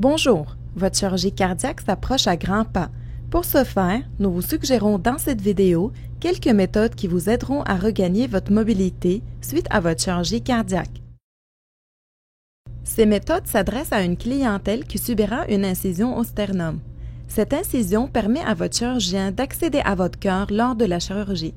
Bonjour, votre chirurgie cardiaque s'approche à grands pas. Pour ce faire, nous vous suggérons dans cette vidéo quelques méthodes qui vous aideront à regagner votre mobilité suite à votre chirurgie cardiaque. Ces méthodes s'adressent à une clientèle qui subira une incision au sternum. Cette incision permet à votre chirurgien d'accéder à votre cœur lors de la chirurgie.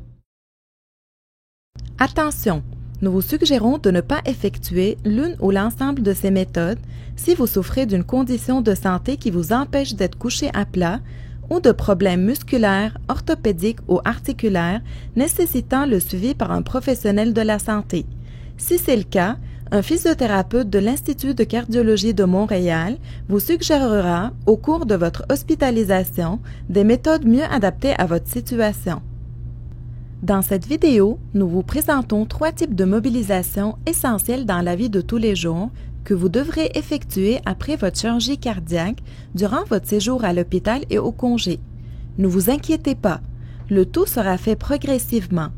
Attention! Nous vous suggérons de ne pas effectuer l'une ou l'ensemble de ces méthodes si vous souffrez d'une condition de santé qui vous empêche d'être couché à plat ou de problèmes musculaires, orthopédiques ou articulaires nécessitant le suivi par un professionnel de la santé. Si c'est le cas, un physiothérapeute de l'Institut de cardiologie de Montréal vous suggérera, au cours de votre hospitalisation, des méthodes mieux adaptées à votre situation. Dans cette vidéo, nous vous présentons 3 types de mobilisation essentiels dans la vie de tous les jours que vous devrez effectuer après votre chirurgie cardiaque durant votre séjour à l'hôpital et au congé. Ne vous inquiétez pas, le tout sera fait progressivement.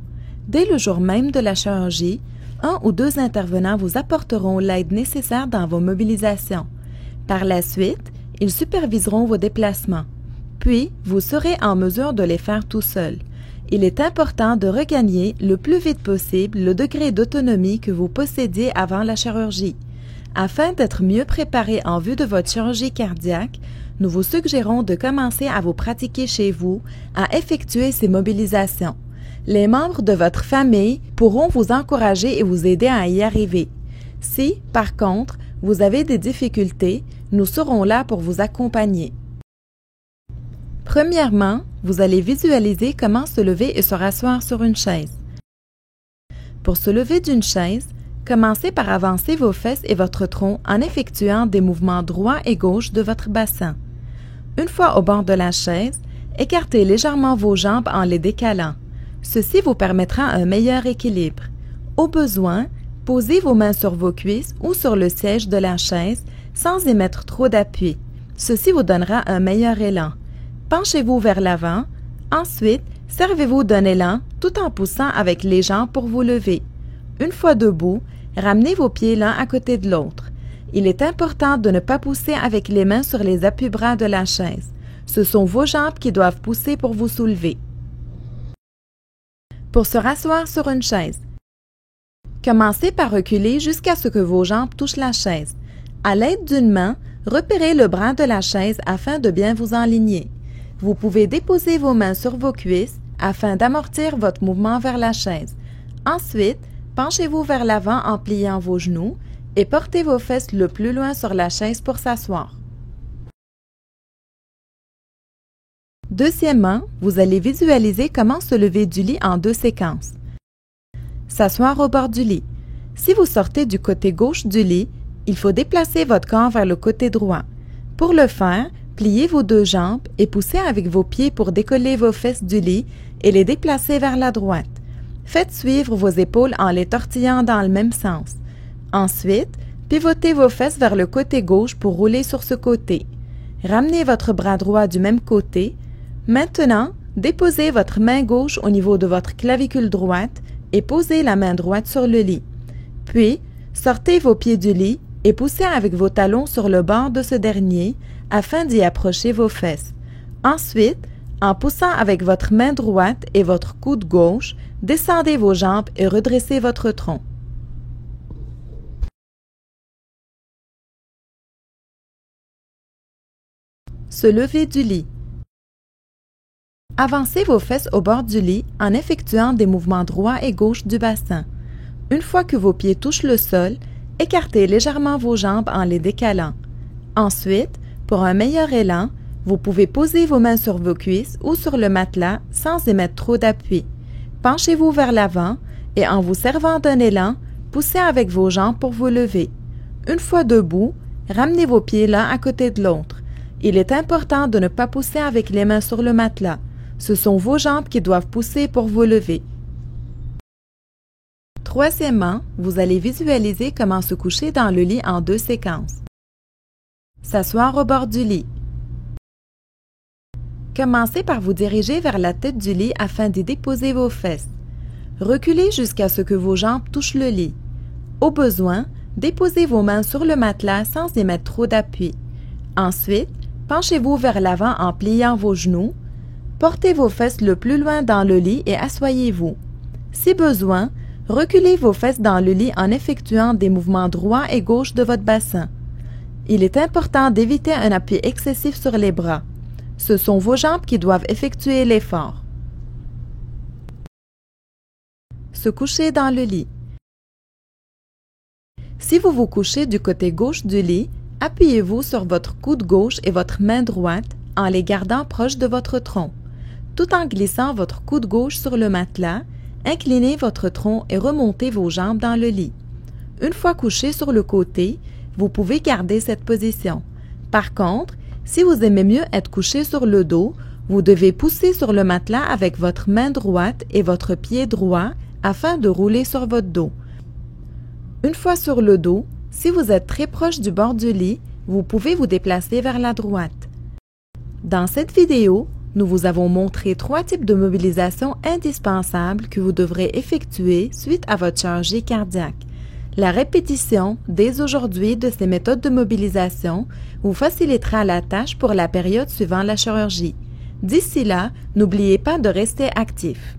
Dès le jour même de la chirurgie, 1 ou 2 intervenants vous apporteront l'aide nécessaire dans vos mobilisations. Par la suite, ils superviseront vos déplacements. Puis, vous serez en mesure de les faire tout seul. Il est important de regagner le plus vite possible le degré d'autonomie que vous possédiez avant la chirurgie. Afin d'être mieux préparé en vue de votre chirurgie cardiaque, nous vous suggérons de commencer à vous pratiquer chez vous à effectuer ces mobilisations. Les membres de votre famille pourront vous encourager et vous aider à y arriver. Si, par contre, vous avez des difficultés, nous serons là pour vous accompagner. Premièrement, vous allez visualiser comment se lever et se rasseoir sur une chaise. Pour se lever d'une chaise, commencez par avancer vos fesses et votre tronc en effectuant des mouvements droit et gauche de votre bassin. Une fois au bord de la chaise, écartez légèrement vos jambes en les décalant. Ceci vous permettra un meilleur équilibre. Au besoin, posez vos mains sur vos cuisses ou sur le siège de la chaise sans y mettre trop d'appui. Ceci vous donnera un meilleur élan. Penchez-vous vers l'avant. Ensuite, servez-vous d'un élan tout en poussant avec les jambes pour vous lever. Une fois debout, ramenez vos pieds l'un à côté de l'autre. Il est important de ne pas pousser avec les mains sur les appuis-bras de la chaise. Ce sont vos jambes qui doivent pousser pour vous soulever. Pour se rasseoir sur une chaise, commencez par reculer jusqu'à ce que vos jambes touchent la chaise. À l'aide d'une main, repérez le bras de la chaise afin de bien vous enligner. Vous pouvez déposer vos mains sur vos cuisses afin d'amortir votre mouvement vers la chaise. Ensuite, penchez-vous vers l'avant en pliant vos genoux et portez vos fesses le plus loin sur la chaise pour s'asseoir. Deuxièmement, vous allez visualiser comment se lever du lit en 2 séquences. S'asseoir au bord du lit. Si vous sortez du côté gauche du lit, il faut déplacer votre corps vers le côté droit. Pour le faire, pliez vos 2 jambes et poussez avec vos pieds pour décoller vos fesses du lit et les déplacer vers la droite. Faites suivre vos épaules en les tortillant dans le même sens. Ensuite, pivotez vos fesses vers le côté gauche pour rouler sur ce côté. Ramenez votre bras droit du même côté. Maintenant, déposez votre main gauche au niveau de votre clavicule droite et posez la main droite sur le lit. Puis, sortez vos pieds du lit et poussez avec vos talons sur le bord de ce dernier afin d'y approcher vos fesses. Ensuite, en poussant avec votre main droite et votre coude gauche, descendez vos jambes et redressez votre tronc. Se lever du lit. Avancez vos fesses au bord du lit en effectuant des mouvements droit et gauche du bassin. Une fois que vos pieds touchent le sol, écartez légèrement vos jambes en les décalant. Ensuite, pour un meilleur élan, vous pouvez poser vos mains sur vos cuisses ou sur le matelas sans y mettre trop d'appui. Penchez-vous vers l'avant et en vous servant d'un élan, poussez avec vos jambes pour vous lever. Une fois debout, ramenez vos pieds l'un à côté de l'autre. Il est important de ne pas pousser avec les mains sur le matelas. Ce sont vos jambes qui doivent pousser pour vous lever. Troisièmement, vous allez visualiser comment se coucher dans le lit en 2 séquences. S'asseoir au bord du lit. Commencez par vous diriger vers la tête du lit afin d'y déposer vos fesses. Reculez jusqu'à ce que vos jambes touchent le lit. Au besoin, déposez vos mains sur le matelas sans y mettre trop d'appui. Ensuite, penchez-vous vers l'avant en pliant vos genoux. Portez vos fesses le plus loin dans le lit et asseyez-vous. Si besoin, reculez vos fesses dans le lit en effectuant des mouvements droits et gauche de votre bassin. Il est important d'éviter un appui excessif sur les bras. Ce sont vos jambes qui doivent effectuer l'effort. Se coucher dans le lit. Si vous vous couchez du côté gauche du lit, appuyez-vous sur votre coude gauche et votre main droite en les gardant proches de votre tronc. Tout en glissant votre coude gauche sur le matelas, inclinez votre tronc et remontez vos jambes dans le lit. Une fois couché sur le côté, vous pouvez garder cette position. Par contre, si vous aimez mieux être couché sur le dos, vous devez pousser sur le matelas avec votre main droite et votre pied droit afin de rouler sur votre dos. Une fois sur le dos, si vous êtes très proche du bord du lit, vous pouvez vous déplacer vers la droite. Dans cette vidéo, nous vous avons montré 3 types de mobilisation indispensables que vous devrez effectuer suite à votre chirurgie cardiaque. La répétition, dès aujourd'hui, de ces méthodes de mobilisation vous facilitera la tâche pour la période suivant la chirurgie. D'ici là, n'oubliez pas de rester actif.